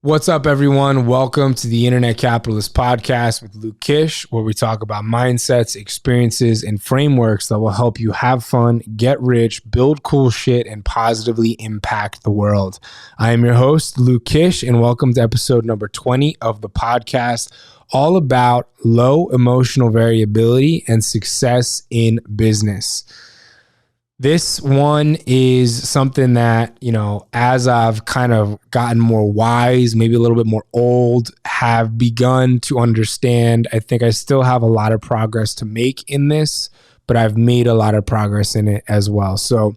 What's up, everyone? Welcome to the Internet Capitalist Podcast with Luke Kish, where we talk about mindsets, experiences, and frameworks that will help you have fun, get rich, build cool shit, and positively impact the world. I am your host, Luke Kish, and welcome to episode number 20 of the podcast, all about low emotional variability and success in business. This one is something that, as I've kind of gotten more wise, maybe a little bit more old, have begun to understand. I think I still have a lot of progress to make in this, but I've made a lot of progress in it as well. So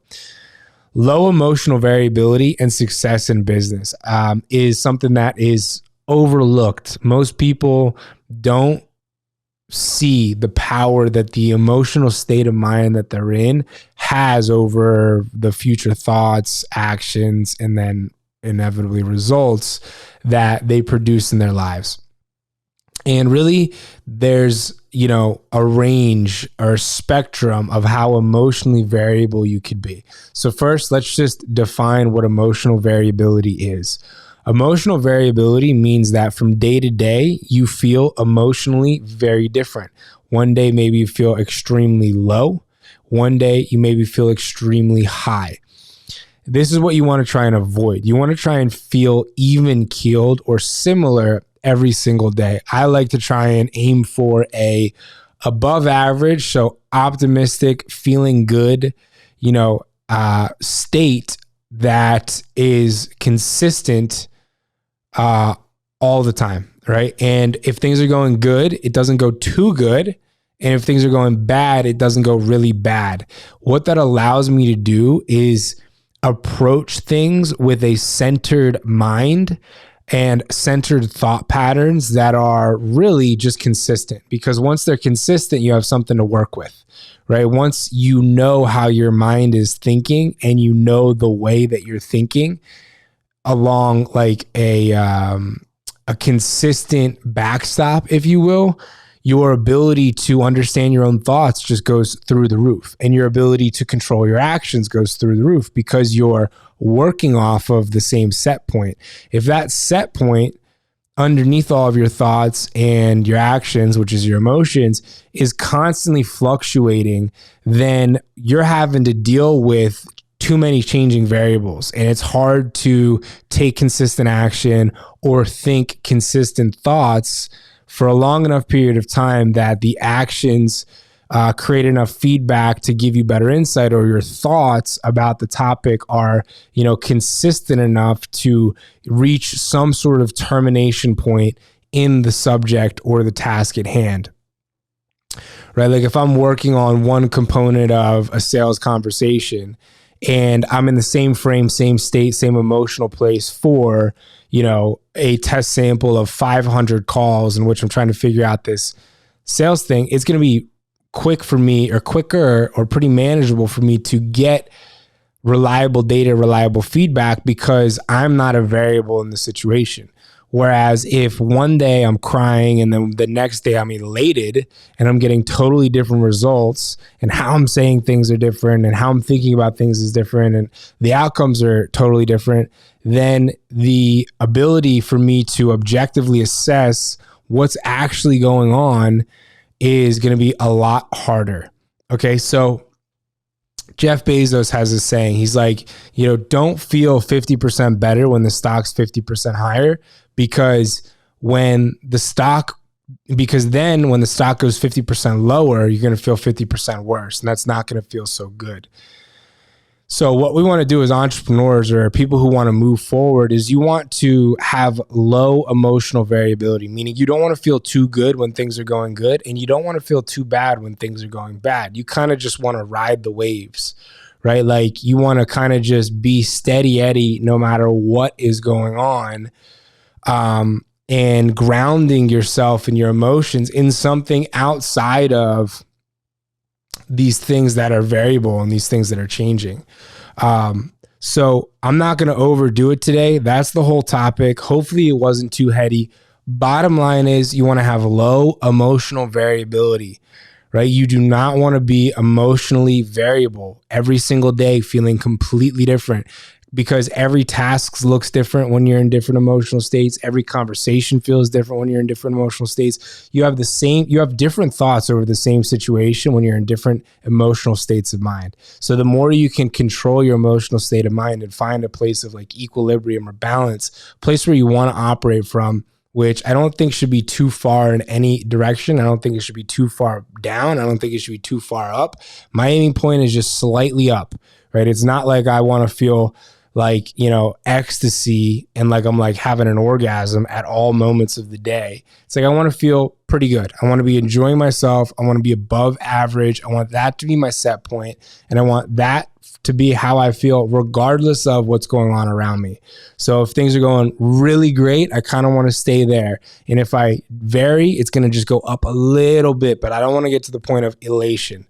low emotional variability and success in business is something that is overlooked. Most people don't see the power that the emotional state of mind that they're in has over the future thoughts, actions, and then inevitably results that they produce in their lives. And really, there's, a range or spectrum of how emotionally variable you could be. So first, let's just define what emotional variability is. Emotional variability means that from day to day, you feel emotionally very different. One day, maybe you feel extremely low. One day, you maybe feel extremely high. This is what you want to try and avoid. You want to try and feel even keeled or similar every single day. I like to try and aim for a above average, so optimistic, feeling good, state that is consistent all the time, right? And if things are going good, it doesn't go too good. And if things are going bad, it doesn't go really bad. What that allows me to do is approach things with a centered mind and centered thought patterns that are really just consistent. Because once they're consistent, you have something to work with, right? Once you know how your mind is thinking and you know the way that you're thinking, along like a consistent backstop, if you will, your ability to understand your own thoughts just goes through the roof, and your ability to control your actions goes through the roof because you're working off of the same set point. If that set point underneath all of your thoughts and your actions, which is your emotions, is constantly fluctuating, then you're having to deal with too many changing variables, and it's hard to take consistent action or think consistent thoughts for a long enough period of time that the actions create enough feedback to give you better insight, or your thoughts about the topic are, consistent enough to reach some sort of termination point in the subject or the task at hand. Right? Like if I'm working on one component of a sales conversation, and I'm in the same frame, same state, same emotional place for, a test sample of 500 calls in which I'm trying to figure out this sales thing, it's going to be quicker or pretty manageable for me to get reliable data, reliable feedback, because I'm not a variable in the situation. Whereas if one day I'm crying and then the next day I'm elated and I'm getting totally different results, and how I'm saying things are different and how I'm thinking about things is different and the outcomes are totally different, then the ability for me to objectively assess what's actually going on is going to be a lot harder. Okay, so Jeff Bezos has this saying. He's like, don't feel 50% better when the stock's 50% higher, because then when the stock goes 50% lower, you're going to feel 50% worse, and that's not going to feel so good. So what we want to do as entrepreneurs or people who want to move forward is you want to have low emotional variability, meaning you don't want to feel too good when things are going good, and you don't want to feel too bad when things are going bad. You kind of just want to ride the waves, right? Like you want to kind of just be steady Eddie no matter what is going on, and grounding yourself and your emotions in something outside of these things that are variable and these things that are changing. So I'm not going to overdo it today. That's the whole topic. Hopefully it wasn't too heady. Bottom line is you want to have low emotional variability, right? You do not want to be emotionally variable every single day, feeling completely different. because every task looks different when you're in different emotional states. Every conversation feels different when you're in different emotional states. You have different thoughts over the same situation when you're in different emotional states of mind. So the more you can control your emotional state of mind and find a place of like equilibrium or balance, a place where you want to operate from, which I don't think should be too far in any direction. I don't think it should be too far down. I don't think it should be too far up. My aiming point is just slightly up, right? It's not like I want to feel like, ecstasy and like I'm like having an orgasm at all moments of the day. It's like I want to feel pretty good. I want to be enjoying myself. I want to be above average. I want that to be my set point, and I want that to be how I feel regardless of what's going on around me. So if things are going really great, I kind of want to stay there. And if I vary, it's going to just go up a little bit, but I don't want to get to the point of elation.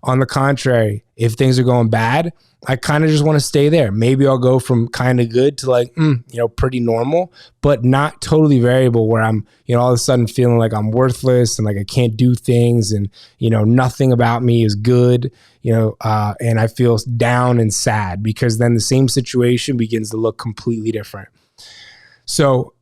On the contrary, if things are going bad, I kind of just want to stay there. Maybe I'll go from kind of good to like, pretty normal, but not totally variable where I'm, all of a sudden feeling like I'm worthless and like I can't do things and, nothing about me is good, and I feel down and sad, because then the same situation begins to look completely different. So,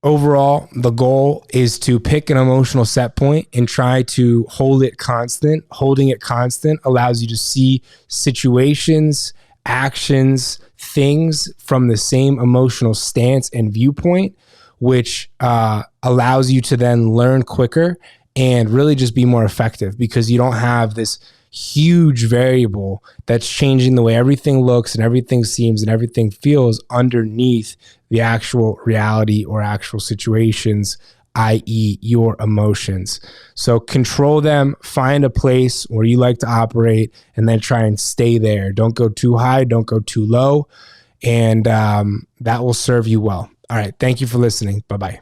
overall, the goal is to pick an emotional set point and try to hold it constant. Holding it constant allows you to see situations, actions, things from the same emotional stance and viewpoint, which allows you to then learn quicker and really just be more effective, because you don't have this huge variable that's changing the way everything looks and everything seems and everything feels underneath the actual reality or actual situations, i.e. your emotions. So control them, find a place where you like to operate, and then try and stay there. Don't go too high, don't go too low, and that will serve you well. All right. Thank you for listening. Bye-bye.